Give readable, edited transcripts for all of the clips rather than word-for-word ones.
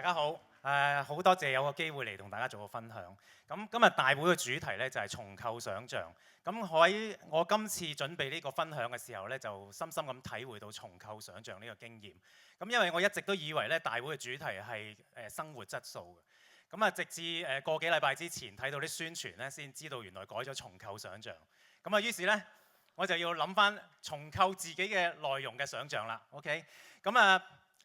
大家好，好多謝有個機會嚟同大家做個分享。咁今日大會嘅主題呢，就係重構想像。咁喺我今次準備呢個分享嘅時候呢，就深深咁體會到重構想像呢個經驗。咁因為我一直都以為呢，大會嘅主題係生活質素嘅。咁啊，直至個幾禮拜之前睇到啲宣傳呢，先知道原來改咗重構想像。咁啊，於是呢，我就要諗翻重構自己嘅內容嘅想像啦。OK，咁啊。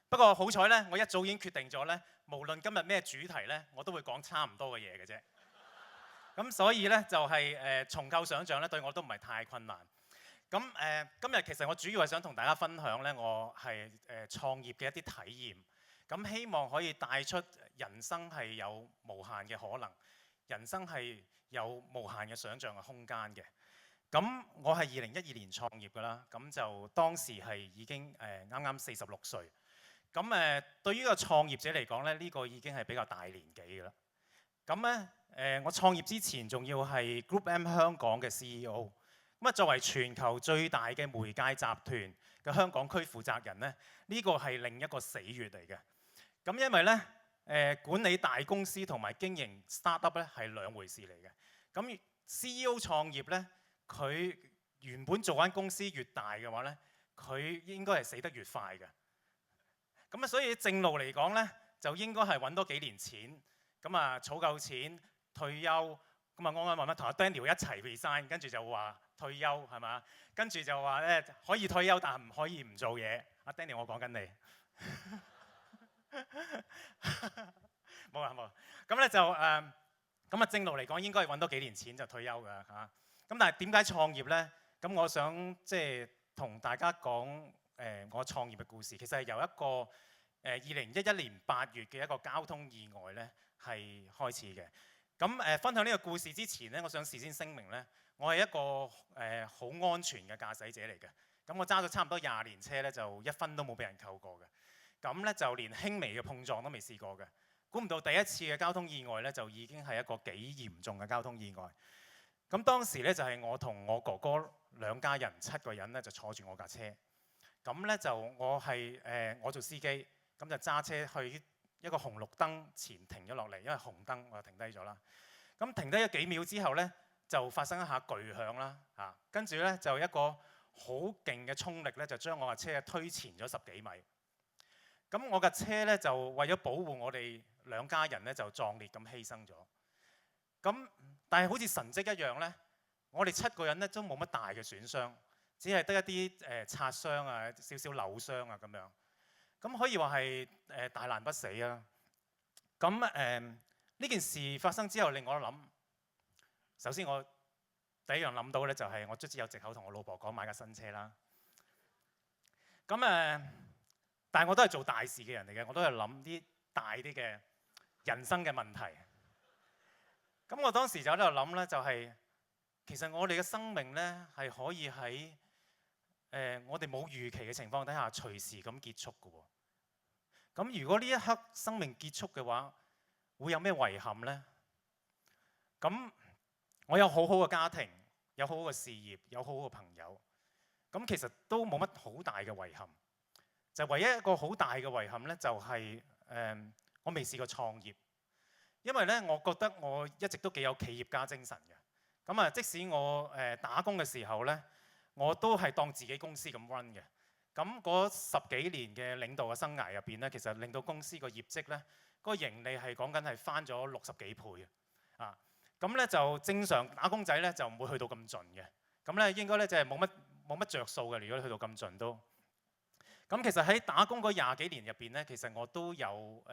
不過好彩咧，我一早已經決定咗咧，無論今日咩主題咧，我都會講差唔多嘅嘢嘅啫。咁所以咧就係重構想像咧，對我都唔係太困難。咁今日其實我主要係想同大家分享咧，我係創業嘅一啲體驗。咁希望可以帶出人生係有無限嘅可能，人生係有無限嘅想像嘅空間嘅。咁我係2012年創業㗎啦，咁就當時係已經啱啱46歲。咁對於個創業者嚟講咧，呢個已經係比較大年紀嘅啦。咁咧我創業之前仲要係 Group M 香港嘅 CEO。咁啊，作為全球最大嘅媒介集團嘅香港區負責人咧，呢個係另一個死穴嚟嘅。咁因為咧管理大公司同埋經營 startup 咧係兩回事嚟嘅。咁 CEO 創業咧，佢原本做間公司越大嘅話咧，佢應該係死得越快嘅。咁啊，所以正路嚟講咧，就應該係揾多幾年錢，咁啊儲夠錢退休，咁啊安安穩穩同阿 Daniel 一齊 resign， 跟住就話退休係嘛？跟住就話咧可以退休，但係唔可以唔做嘢。阿 Daniel 我講緊你，冇啦冇。咁咧就咁啊正路嚟講應該係揾多幾年錢就退休㗎嚇。咁但係點解創業咧？咁我想即係同大家講。我創業嘅故事其實係由一個2011年8月嘅一個交通意外咧係開始嘅。咁分享呢個故事之前咧，我想事先聲明咧，我係一個好安全嘅駕駛者嚟嘅。咁我揸咗差唔多20年車咧，就一分都冇俾人扣過嘅。咁咧就連輕微嘅碰撞都未試過嘅。估唔到第一次嘅交通意外咧，就已經係一個幾嚴重嘅交通意外。咁當時咧就係我同我哥哥兩家人7個人咧就坐住我架車。咁咧就我做司機，咁就揸車去一個紅綠燈前停咗落嚟，因為紅燈我就停低咗啦。咁停低咗幾秒之後咧，就發生一下巨響啦嚇，跟住咧就一個好勁嘅衝力咧，就將我架車推前咗10幾米。咁我架車咧就為咗保護我哋兩家人咧，就壯烈咁犧牲咗。咁但係好似神蹟一樣咧，我哋7個人咧都冇乜大嘅損傷。只係得一啲擦傷啊、少少扭傷啊咁樣，咁可以話係大難不死啊。咁呢件事發生之後，令我諗，首先我第一樣諗到咧就係我卒之有藉口同我老婆講買架新車啦。咁但係我都係做大事嘅人嚟嘅，我都係諗啲大啲嘅人生嘅問題。咁我當時就喺度諗咧，就係其實我哋嘅生命咧係可以喺我哋冇預期嘅情況底下，隨時咁結束嘅喎。咁如果呢一刻生命結束嘅話，會有咩遺憾呢？咁我有好好嘅家庭，有好好嘅事業，有好好嘅朋友。咁其實都冇乜好大嘅遺憾。就唯一一個好大嘅遺憾呢，就係我未試過創業。因為呢，我覺得我一直都幾有企業家精神嘅。咁啊，即使我打工嘅時候呢，我都係當自己公司咁 run 嘅。咁嗰10幾年嘅領導嘅生涯入邊咧，其實令到公司個業績咧，嗰個盈利係講緊係翻咗60幾倍啊！咁咧就正常打工仔咧就唔會去到咁盡嘅。咁咧應該咧就係冇乜着數嘅。如果去到咁盡都。咁其實喺打工嗰20幾年入邊咧，其實我都有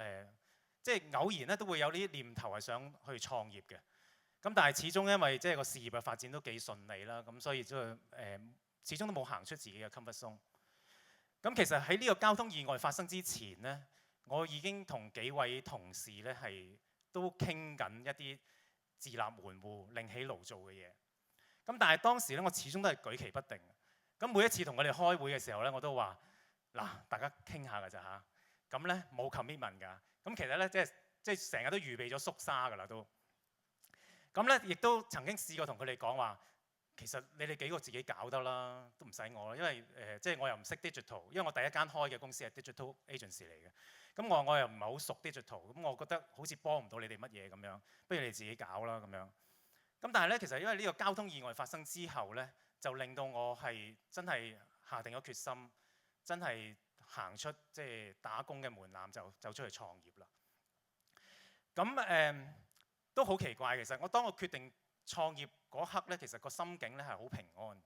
即係偶然咧都會有呢啲念頭係想去創業嘅。咁但係始終因為即係個事業嘅發展都幾順利啦，咁所以即係始終都冇行出自己嘅 comfort zone。咁其實喺呢個交通意外發生之前呢，我已經同幾位同事咧係都傾緊一啲自立門戶、另起爐灶嘅嘢。咁但係當時咧，我始終都係舉棋不定。咁每一次同佢哋開會嘅時候咧，我都話嗱，大家傾下㗎咋嚇。咁咧冇 commitment 㗎。咁其實咧即係成日都預備咗縮沙㗎啦都。咁咧，亦都曾經試過同佢哋講話，其實你哋幾個自己搞得啦，都唔使我啦，因為即係我又唔識 digital，因為我第一間開嘅公司係 digital agency 嚟嘅。咁我又唔係好熟 digital，咁我覺得好似幫唔到你哋乜嘢咁樣，不如你自己搞啦咁樣。咁但係咧，其實因為呢個交通意外發生之後咧，就令到我係真係下定咗決心，真係行出即係打工嘅門檻，就走出去創業啦。咁都好奇怪，其實當我決定創業嗰刻咧，其實個心境咧係好平安。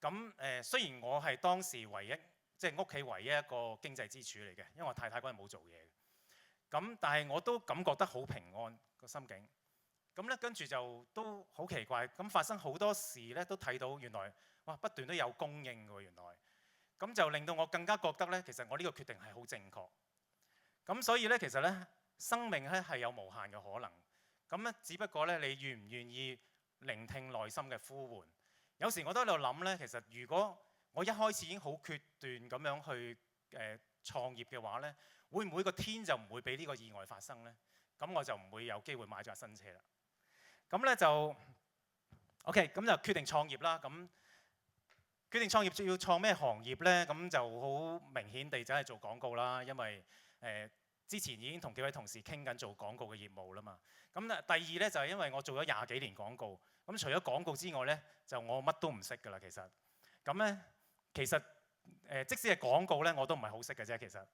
咁雖然我係當時唯一即係屋企唯一一個經濟支柱嚟嘅，因為我太太嗰陣冇做嘢。咁但係我都感覺得好平安個心境。咁咧跟住就都好奇怪，咁發生好多事咧，都睇到原來哇不斷都有供應㗎喎，原來。咁就令到我更加覺得咧，其實我呢個決定係好正確。咁所以咧，其實咧生命咧係有無限嘅可能。咁咧只不過咧你願唔願意聆聽內心嘅呼喚？有時我都喺度諗咧，其實如果我一開始已經好決斷咁樣去創業嘅話咧，會唔會個天就唔會俾呢個意外發生咧？咁我就唔會有機會買咗架新車啦。咁咧就 OK，咁就決定創業啦。咁決定創業要創咩行業咧？咁就好明顯地就係做廣告啦，因為之前已經同幾位同事傾緊做廣告嘅業務啦嘛。咁第二咧就係因為我做咗廿幾年廣告，咁除咗廣告之外咧，就我乜都唔識㗎啦。其實咁咧，其實即使係廣告咧，我都唔係好識嘅啫。其實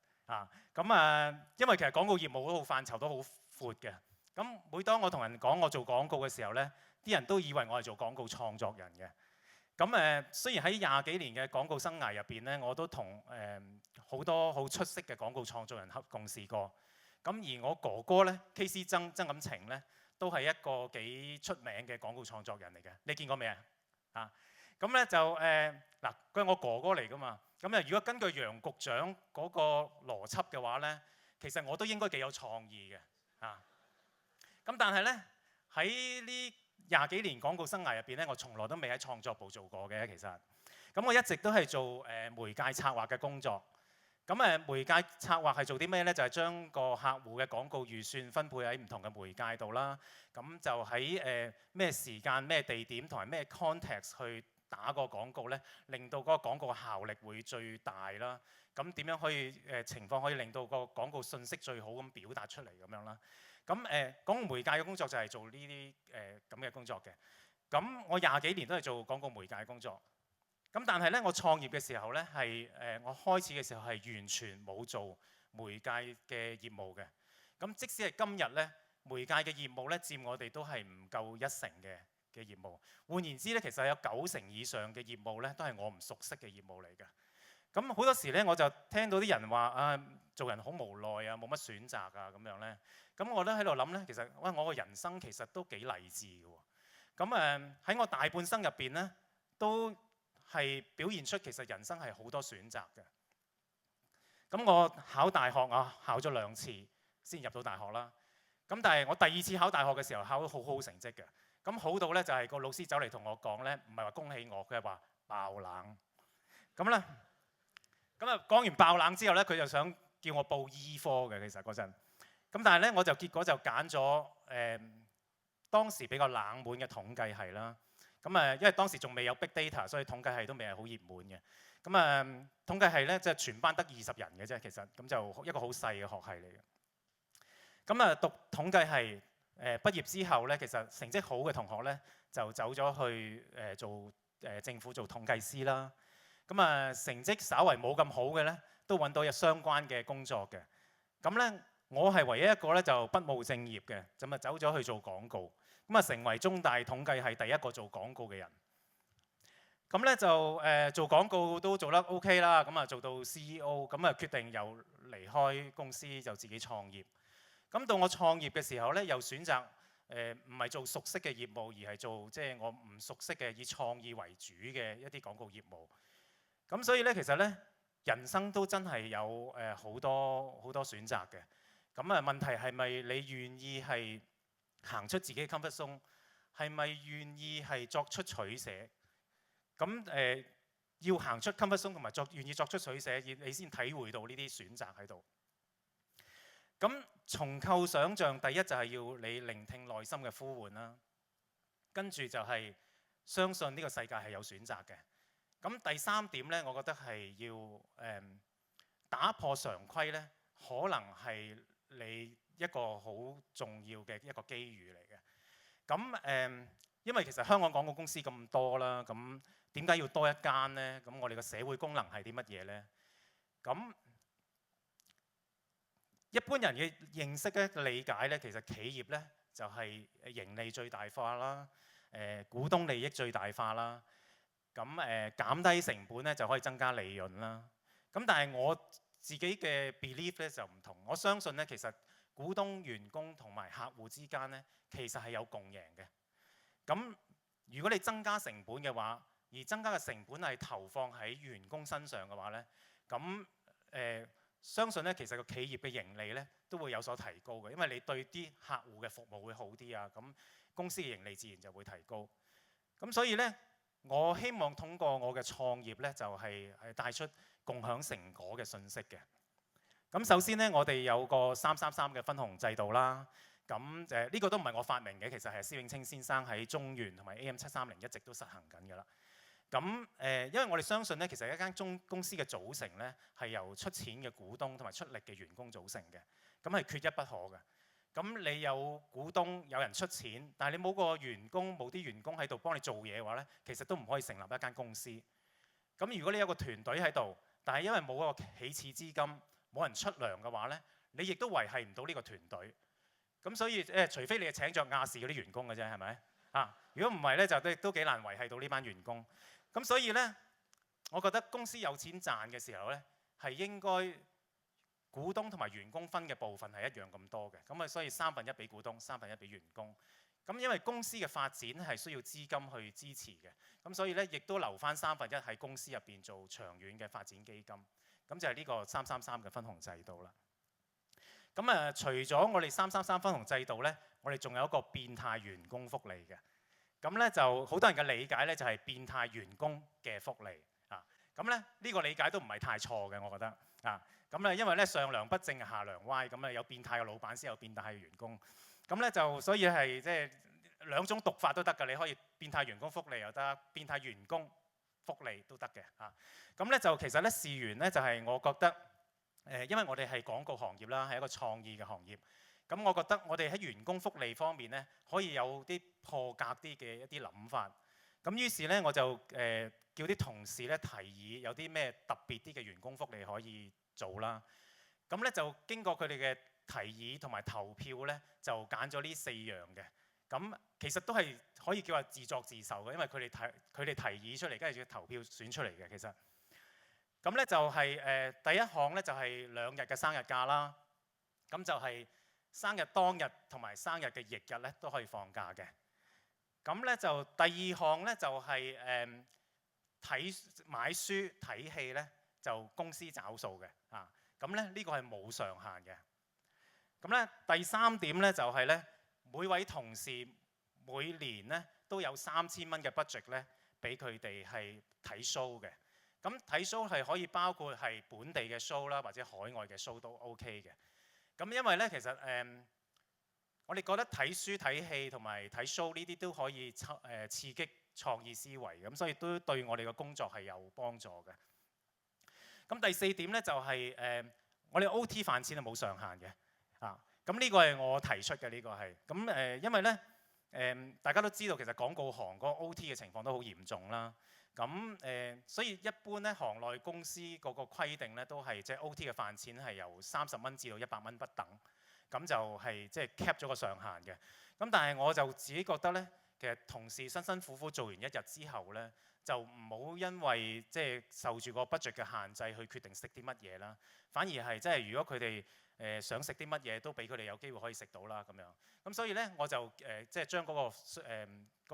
因為其實廣告業務嗰個範疇都好闊嘅。咁每當我同人講我做廣告嘅時候咧，啲人都以為我係做廣告創作人嘅。咁雖然喺廿幾年嘅廣告生涯入邊咧，我都同好多好出色嘅廣告創作人共事過。咁而我哥哥咧，KC 曾錦程咧，都係一個幾出名嘅廣告創作人嚟嘅。你見過未啊？咁咧就嗱，佢係我哥哥嚟㗎嘛。咁如果根據楊局長嗰個邏輯嘅話咧，其實我都應該幾有創意嘅啊。咁但係咧喺呢廿幾年廣告生涯入邊咧，我從來都未喺創作部做過嘅。其實咁我一直都係做媒介策劃嘅工作。咁媒介策劃係做啲咩咧？就係將個客戶嘅廣告預算分配喺唔同嘅媒介度啦。咁就喺咩時間、咩地點同埋咩 context 去打個廣告咧，令到嗰個廣告嘅效力會最大啦。咁點樣可以情況可以令到個廣告信息最好咁表達出嚟咁樣啦？咁廣告媒介嘅工作就係做呢啲咁嘅工作嘅。咁我廿幾年都係做廣告媒介嘅工作。咁但係咧，我創業嘅時候咧，係我開始嘅時候係完全冇做媒介嘅業務嘅。咁即使係今日咧，媒介嘅業務咧佔我哋都係唔夠1成嘅業務。換言之咧，其實有9成以上嘅業務咧，都係我唔熟悉嘅業務嚟嘅。咁好多時咧，我就聽到啲人話啊，做人好無奈啊，冇乜選擇啊咁樣咧。咁我都喺度諗咧，其實我個人生其實都幾勵志嘅喎。咁喺我大半生入邊咧，都係表現出其實人生係好多選擇嘅。咁我考大學啊，考咗2次先入到大學啦。咁但係我第2次考大學嘅時候，考到好好成績嘅。咁好到咧就係個老師走嚟同我講咧，唔係話恭喜我，佢係話爆冷。咁咧，講完爆冷之後咧，佢就想叫我報醫科嘅。其實嗰陣，咁但係咧我就結果就揀咗當時比較冷門嘅統計系啦。咁因為當時仲未有 big data， 所以統計系都未係好熱門嘅。咁統計系咧即係全班得20人嘅啫，其實咁就一個好細嘅學系嚟嘅。咁讀統計系畢業之後咧，其實成績好嘅同學咧就走咗去做政府做統計師啦。咁成績稍為冇咁好嘅咧，都揾到有相關嘅工作嘅。咁咧我係唯一一個咧就不務正業嘅，就咪走咗去做廣告。咁成為中大統計系第一個做廣告嘅人。咁咧就做廣告都做得 OK 啦。咁做到 CEO， 咁決定又離開公司就自己創業。咁到我創業嘅時候咧，又選擇唔係做熟悉嘅業務，而係做即係我唔熟悉嘅以創意為主嘅一啲廣告業務。咁所以咧，其實咧人生都真係有好多選擇嘅。咁問題係咪你願意係行出自己嘅 comfort zone， 係咪願意係作出取捨？咁要行出 comfort zone 同埋願意作出取捨，你先體會到呢啲選擇喺度。咁重構想像，第一就係要你聆聽內心嘅呼喚啦。跟住就係相信呢個世界係有選擇嘅。咁第三點呢，我覺得係要打破常規呢，可能係你一個好重要嘅一個機遇嚟嘅。咁因為其實香港廣告公司咁多啦，咁點解要多一間呢？咁我哋嘅社會功能係啲乜嘢呢？咁一般人嘅認識咧、理解咧，其實企業咧就係盈利最大化啦，股東利益最大化啦，咁減低成本咧就可以增加利潤啦。咁但係我自己嘅 belief 咧就唔同，我相信咧其實股東、員工同埋客戶之間咧其實係有共贏嘅。咁如果你增加成本嘅話，而增加嘅成本係投放喺員工身上嘅話咧，咁相信咧其實個企業嘅盈利咧都會有所提高嘅，因為你對啲客戶嘅服務會好啲啊，咁公司嘅盈利自然就會提高。咁所以咧，我希望通過我嘅創業咧，就係帶出共享成果嘅信息嘅。咁首先咧，我哋有個333嘅分紅制度啦。咁呢個都唔係我發明嘅，其實係施永青先生喺中原同埋 AM730一直都實行緊㗎啦。咁因為我哋相信咧，其實一間公司嘅組成咧係由出錢嘅股東同埋出力嘅員工組成嘅，咁係缺一不可嘅。咁你有股東有人出錢，但係你冇個員工冇啲員工喺度幫你做嘢嘅話咧，其實都唔可以成立一間公司。咁如果你有個團隊喺度，但係因為冇一個起始資金，冇人出糧嘅話咧，你亦都維繫唔到呢個團隊。咁所以除非你係請着亞視嗰啲員工嘅啫，係咪啊？如果唔係咧，就都幾難維繫到呢班員工。咁所以咧，我覺得公司有錢賺嘅時候咧，係應該股東同埋員工分嘅部分係一樣咁多嘅。咁啊，所以1/3俾股東，1/3俾員工。咁因為公司嘅發展係需要資金去支持嘅，咁所以咧亦都留翻1/3喺公司入邊做長遠嘅發展基金。咁就係呢個333嘅分紅制度啦。咁除咗我哋333分紅制度咧，我哋仲有一個變態員工福利嘅。咁咧就好多人嘅理解咧就係變態員工嘅福利啊。咁咧呢個理解都唔係太錯嘅，我覺得啊。咁咧因為咧上梁不正下梁歪，咁啊有變態嘅老闆先有變態嘅員工。咁咧就所以係即係兩種讀法都得㗎。你可以變態員工福利又得，變態員工福利都得嘅啊。咁咧就其實咧事緣咧就係我覺得。因為我哋係廣告行業啦，係一個創意嘅行業。咁我覺得我哋喺員工福利方面咧，可以有啲破格啲嘅一啲諗法。咁於是咧，我就叫啲同事咧提議有啲咩特別啲嘅員工福利可以做啦。咁咧就經過佢哋嘅提議同埋投票咧，就揀咗呢4樣嘅。咁其實都係可以叫話自作自受嘅，因為佢哋提議出嚟，跟住要投票選出嚟嘅其實。咁咧就係第一項咧就係2日嘅生日假啦，咁就係生日當日同埋生日嘅翌日咧都可以放假嘅。咁咧就第二項咧就係買書睇戲咧就公司找數嘅啊。咁咧呢個係冇上限嘅。咁咧第3點咧就係咧每位同事每年咧都有3000蚊嘅 budget 咧俾佢哋係睇 show 嘅。咁睇 show 係可以包括係本地嘅 show 啦，或者海外嘅 show 都 OK 嘅。咁因為咧，其實我哋覺得睇書睇戲同埋睇 show 呢啲都可以刺激創意思維，咁所以都對我哋嘅工作係有幫助嘅。咁第4點咧就係我哋 OT 飯錢係冇上限嘅啊。咁呢個係我提出嘅，呢個係咁因為咧大家都知道其實廣告行嗰個 OT 嘅情況都好嚴重啦。咁所以一般咧，行內公司嗰個規定咧，都係即係 OT 嘅飯錢係由30蚊至到100蚊不等，咁就係即係 cap 咗個上限嘅。咁但係我就自己覺得咧，其實同事辛辛苦苦做完一日之後咧，就唔好因為即係受住個 budget 嘅限制去決定食啲乜嘢啦，反而係即係如果佢哋想食啲乜嘢，都俾佢哋有機會可以食到啦咁樣。咁所以咧，我就即係將嗰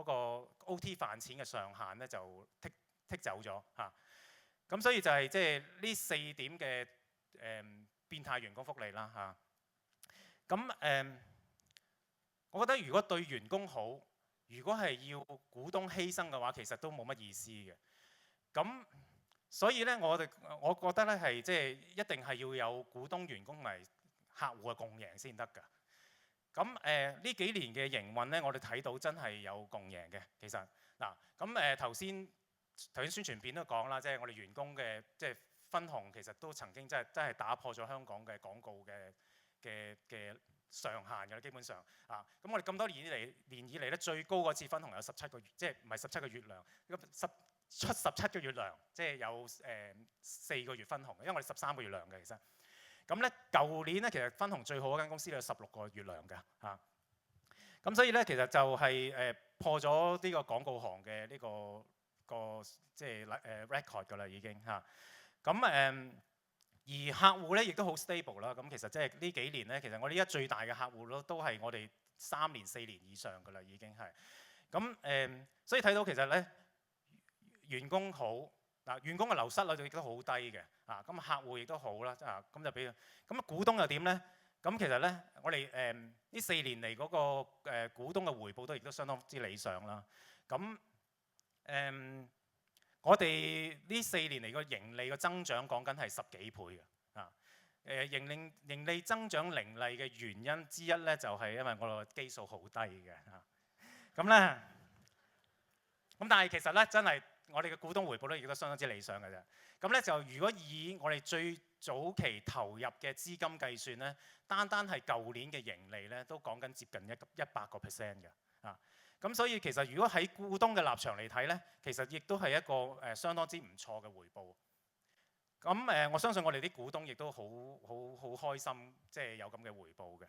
個 OT 飯錢嘅上限咧就剔走咗嚇。咁所以就係即係呢4點嘅變態員工福利啦嚇。咁我覺得如果對員工好，如果係要股東犧牲嘅話，其實都冇乜意思嘅。咁所以咧，我覺得咧係即係一定係要有股東、員工同埋客戶嘅共贏先得㗎。咁呢幾年嘅營運咧，我哋睇到真係有共贏嘅。其實嗱，咁頭先宣傳片都講啦，即係我哋員工嘅即係分紅其實都曾經真係打破咗香港嘅廣告嘅上限㗎啦，基本上啊，咁我哋咁多年以嚟咧，最高嗰次分紅有17個月，即係唔係17個月糧，出17個月糧，即係有4個月分紅，因為我哋13個月糧嘅其實。咁咧舊年咧其實分紅最好嗰間公司有16個月糧㗎嚇。咁所以咧其實就係破咗呢個廣告行嘅呢個即係record 㗎啦已經嚇。咁而客戶咧亦都好 stable 啦。咁其實即係呢幾年咧，其實我哋依家最大嘅客戶都係我哋3年4年以上㗎啦已經係。咁所以睇到其實咧員工好嗱，員工嘅流失率亦都好低嘅啊。咁客戶亦都好啦啊。咁就俾咁股東又點咧？咁其實咧我哋呢4年嚟嗰個股東嘅回報都亦都相當之理想啦。咁我哋呢4年嚟個盈利嘅增長講緊係10幾倍嘅啊。盈利增長凌厲嘅原因之一咧，就係因為我個基數好低嘅啊。咁咧，咁但係其實咧，真係我哋嘅股東回報咧，亦都相當之理想嘅啫。咁咧就如果以我哋最早期投入嘅資金計算咧，單係舊年嘅盈利咧，都講緊接近100%嘅啊。咁所以其實如果喺股東嘅立場嚟睇咧，其實亦都係一個相當之唔錯嘅回報。咁我相信我哋啲股東亦都好開心，即係有咁嘅回報嘅。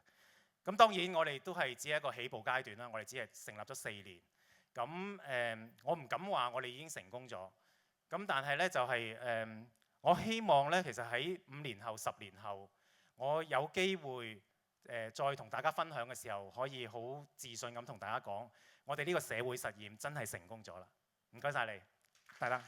咁當然我哋都係只係一個起步階段啦，我哋只係成立咗4年。咁我唔敢話我哋已經成功咗。咁但係咧就係我希望咧，其實喺5年後、10年後，我有機會再同大家分享嘅時候，可以好自信咁同大家講，我哋呢個社會實驗真係成功咗啦！唔該晒你，大家。